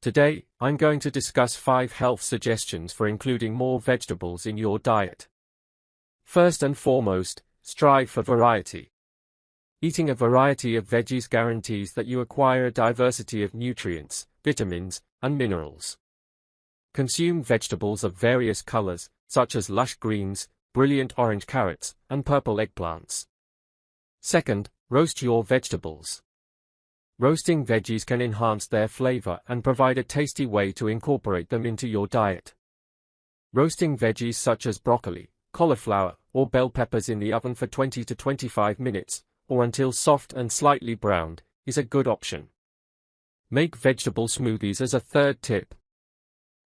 Today, I'm going to discuss 5 health suggestions for including more vegetables in your diet. First and foremost, strive for variety. Eating a variety of veggies guarantees that you acquire a diversity of nutrients, vitamins, and minerals. Consume vegetables of various colors, such as lush greens, brilliant orange carrots, and purple eggplants. Second, roast your vegetables. Roasting veggies can enhance their flavor and provide a tasty way to incorporate them into your diet. Roasting veggies such as broccoli, cauliflower, or bell peppers in the oven for 20 to 25 minutes, or until soft and slightly browned, is a good option. Make vegetable smoothies as a third tip.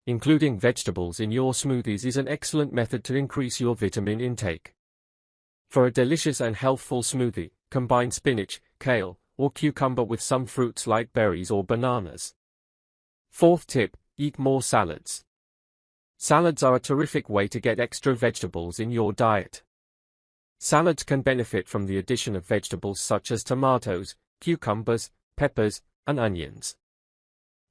Including vegetables in your smoothies is an excellent method to increase your vitamin intake. For a delicious and healthful smoothie, combine spinach, kale, or cucumber with some fruits like berries or bananas. Fourth tip, eat more salads. Salads are a terrific way to get extra vegetables in your diet. Salads can benefit from the addition of vegetables such as tomatoes, cucumbers, peppers, and onions.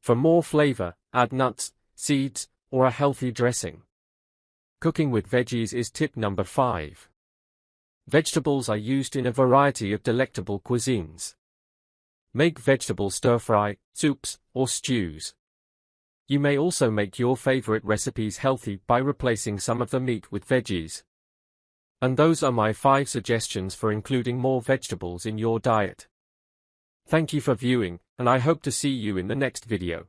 For more flavor, add nuts, seeds, or a healthy dressing. Cooking with veggies is tip number 5. Vegetables are used in a variety of delectable cuisines. Make vegetable stir-fry, soups, or stews. You may also make your favorite recipes healthy by replacing some of the meat with veggies. And those are my 5 suggestions for including more vegetables in your diet. Thank you for viewing, and I hope to see you in the next video.